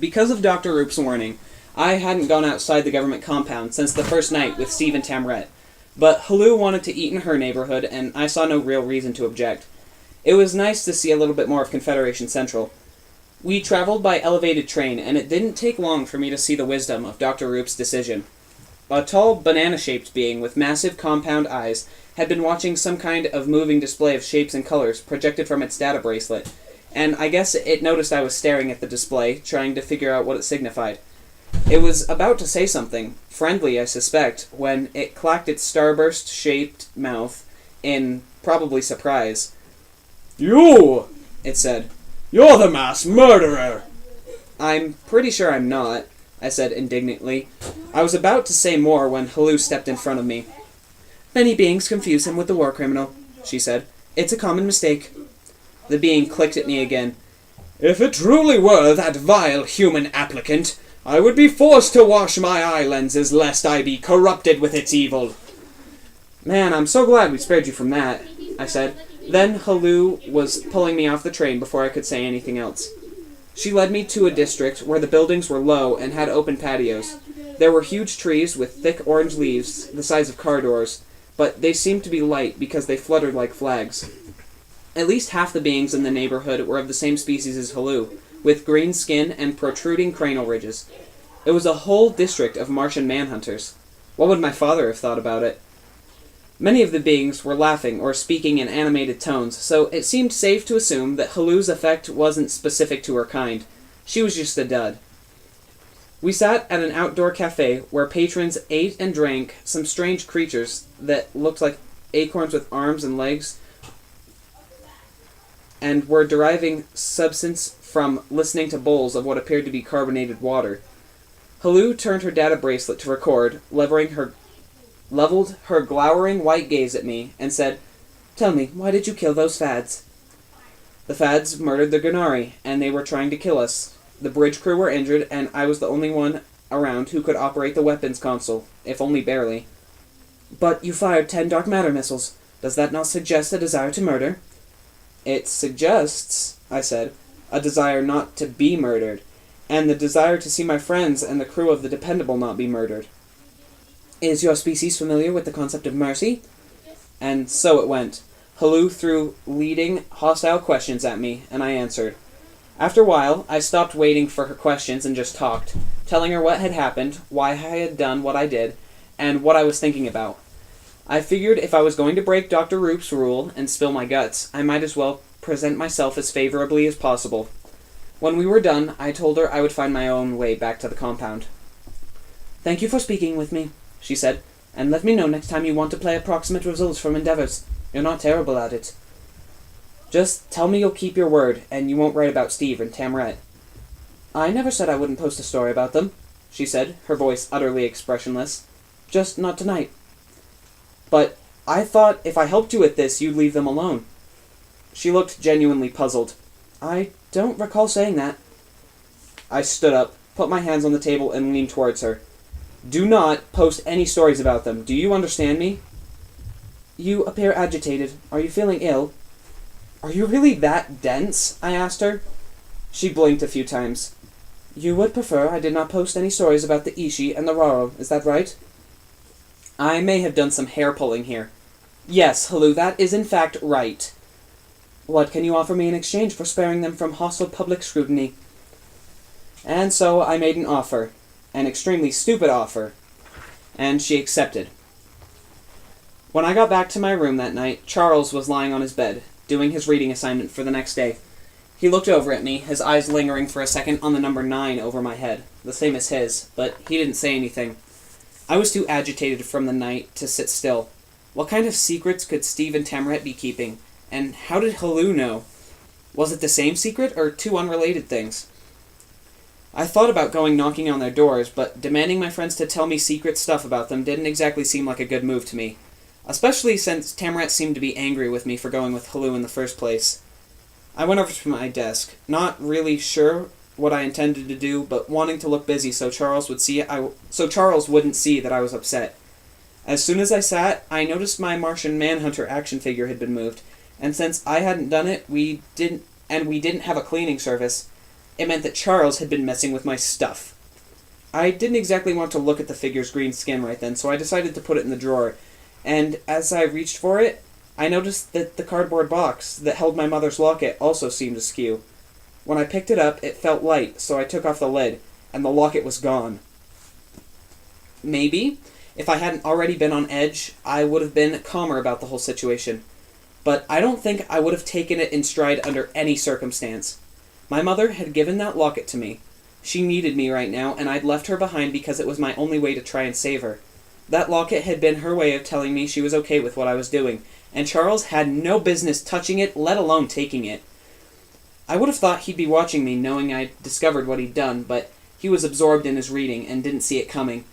Because of Dr. Roop's warning, I hadn't gone outside the government compound since the first night with Steve and Tamret, but Halou wanted to eat in her neighborhood, and I saw no real reason to object. It was nice to see a little bit more of Confederation Central. We traveled by elevated train, and it didn't take long for me to see the wisdom of Dr. Roop's decision. A tall, banana-shaped being with massive compound eyes had been watching some kind of moving display of shapes and colors projected from its data bracelet, and I guess it noticed I was staring at the display, trying to figure out what it signified. It was about to say something, friendly I suspect, when it clacked its starburst-shaped mouth in probably surprise. "You!" it said. "You're the mass murderer!" "I'm pretty sure I'm not," I said indignantly. I was about to say more when Halou stepped in front of me. "Many beings confuse him with the war criminal," she said. "It's a common mistake." The being clicked at me again. "If it truly were that vile human applicant, I would be forced to wash my eye lenses lest I be corrupted with its evil." "Man, I'm so glad we spared you from that," I said. Then Halou was pulling me off the train before I could say anything else. She led me to a district where the buildings were low and had open patios. There were huge trees with thick orange leaves the size of car doors, but they seemed to be light because they fluttered like flags. At least half the beings in the neighborhood were of the same species as Halou, with green skin and protruding cranial ridges. It was a whole district of Martian manhunters. What would my father have thought about it? Many of the beings were laughing or speaking in animated tones, so it seemed safe to assume that Halou's effect wasn't specific to her kind. She was just a dud. We sat at an outdoor cafe where patrons ate and drank some strange creatures that looked like acorns with arms and legs and were deriving substance from listening to bowls of what appeared to be carbonated water. Halou turned her data bracelet to record, leveled her glowering white gaze at me, and said, "Tell me, why did you kill those fads?" "The fads murdered the Gennari, and they were trying to kill us. The bridge crew were injured, and I was the only one around who could operate the weapons console, if only barely." "But you fired 10 dark matter missiles. Does that not suggest a desire to murder?" "It suggests," I said, "a desire not to be murdered, and the desire to see my friends and the crew of the Dependable not be murdered." "Is your species familiar with the concept of mercy?" And so it went. Halou threw leading, hostile questions at me, and I answered. After a while, I stopped waiting for her questions and just talked, telling her what had happened, why I had done what I did, and what I was thinking about. I figured if I was going to break Dr. Roop's rule and spill my guts, I might as well present myself as favorably as possible. When we were done, I told her I would find my own way back to the compound. "Thank you for speaking with me," she said, "and let me know next time you want to play approximate results from endeavors. You're not terrible at it. Just tell me you'll keep your word, and you won't write about Steve and Tamret." "I never said I wouldn't post a story about them," she said, her voice utterly expressionless. "Just not tonight." "But I thought if I helped you with this, you'd leave them alone." She looked genuinely puzzled. "I don't recall saying that." I stood up, put my hands on the table, and leaned towards her. "Do not post any stories about them. Do you understand me?" "You appear agitated. Are you feeling ill?" "Are you really that dense?" I asked her. She blinked a few times. "You would prefer I did not post any stories about the Ishi and the Raro, is that right?" I may have done some hair-pulling here. "Yes, Halou, that is in fact right." "What can you offer me in exchange for sparing them from hostile public scrutiny?" And so I made an offer. An extremely stupid offer. And she accepted. When I got back to my room that night, Charles was lying on his bed, doing his reading assignment for the next day. He looked over at me, his eyes lingering for a second on the number 9 over my head, the same as his, but he didn't say anything. I was too agitated from the night to sit still. What kind of secrets could Steve and Tamret be keeping? And how did Halou know? Was it the same secret, or two unrelated things? I thought about going knocking on their doors, but demanding my friends to tell me secret stuff about them didn't exactly seem like a good move to me. Especially since Tamret seemed to be angry with me for going with Halou in the first place. I went over to my desk, not really sure what I intended to do, but wanting to look busy so Charles wouldn't see that I was upset. As soon as I sat, I noticed my Martian Manhunter action figure had been moved, and since I hadn't done it, we didn't have a cleaning service. It meant that Charles had been messing with my stuff. I didn't exactly want to look at the figure's green skin right then, so I decided to put it in the drawer, and as I reached for it, I noticed that the cardboard box that held my mother's locket also seemed askew. When I picked it up, it felt light, so I took off the lid, and the locket was gone. Maybe, if I hadn't already been on edge, I would have been calmer about the whole situation. But I don't think I would have taken it in stride under any circumstance. My mother had given that locket to me. She needed me right now, and I'd left her behind because it was my only way to try and save her. That locket had been her way of telling me she was okay with what I was doing, and Charles had no business touching it, let alone taking it. I would have thought he'd be watching me, knowing I'd discovered what he'd done, but he was absorbed in his reading and didn't see it coming.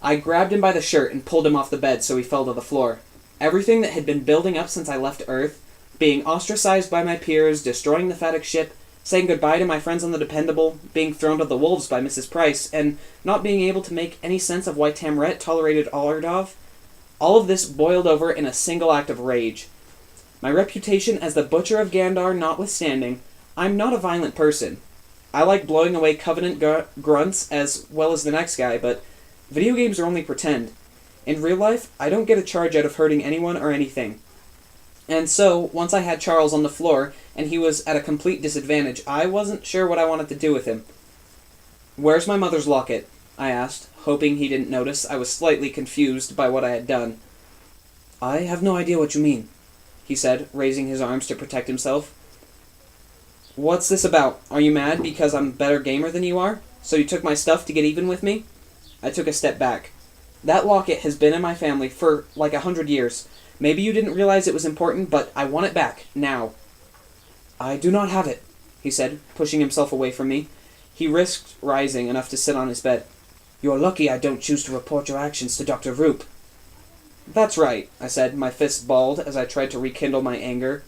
I grabbed him by the shirt and pulled him off the bed so he fell to the floor. Everything that had been building up since I left Earth, being ostracized by my peers, destroying the Fatic ship, saying goodbye to my friends on the Dependable, being thrown to the wolves by Mrs. Price, and not being able to make any sense of why Tamret tolerated Olardov, all of this boiled over in a single act of rage. My reputation as the Butcher of Gandar notwithstanding, I'm not a violent person. I like blowing away Covenant grunts as well as the next guy, but video games are only pretend. In real life, I don't get a charge out of hurting anyone or anything. And so, once I had Charles on the floor, and he was at a complete disadvantage, I wasn't sure what I wanted to do with him. "Where's my mother's locket?" I asked, hoping he didn't notice I was slightly confused by what I had done. "I have no idea what you mean," he said, raising his arms to protect himself. "What's this about? Are you mad because I'm a better gamer than you are? So you took my stuff to get even with me?" I took a step back. "That locket has been in my family for like 100 years. Maybe you didn't realize it was important, but I want it back, now." "I do not have it," he said, pushing himself away from me. He risked rising enough to sit on his bed. "You're lucky I don't choose to report your actions to Dr. Roop." "That's right," I said, my fists balled as I tried to rekindle my anger.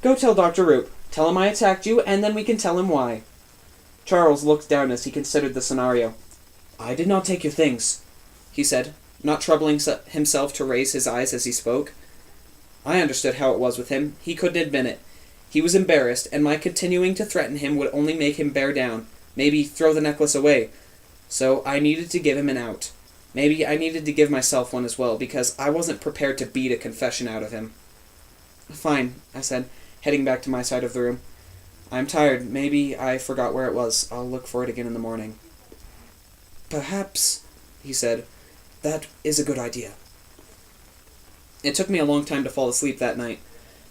"Go tell Dr. Roop. Tell him I attacked you, and then we can tell him why." Charles looked down as he considered the scenario. "I did not take your things," he said, not troubling himself to raise his eyes as he spoke. I understood how it was with him. He couldn't admit it. He was embarrassed, and my continuing to threaten him would only make him bear down, maybe throw the necklace away. So I needed to give him an out. Maybe I needed to give myself one as well, because I wasn't prepared to beat a confession out of him. "Fine," I said, heading back to my side of the room. "I'm tired. Maybe I forgot where it was. I'll look for it again in the morning." "Perhaps," he said, "that is a good idea." It took me a long time to fall asleep that night.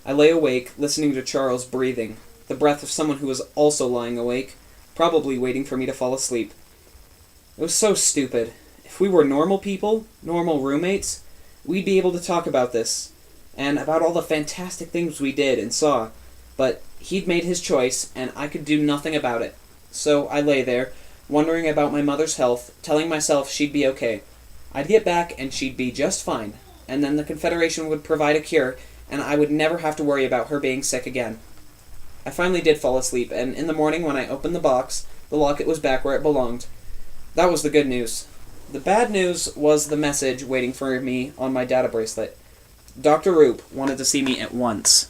I lay awake, listening to Charles breathing, the breath of someone who was also lying awake, probably waiting for me to fall asleep. It was so stupid. If we were normal people, normal roommates, we'd be able to talk about this, and about all the fantastic things we did and saw, but he'd made his choice, and I could do nothing about it. So I lay there, wondering about my mother's health, telling myself she'd be okay. I'd get back and she'd be just fine, and then the Confederation would provide a cure, and I would never have to worry about her being sick again. I finally did fall asleep, and in the morning when I opened the box, the locket was back where it belonged. That was the good news. The bad news was the message waiting for me on my data bracelet. Dr. Roop wanted to see me at once.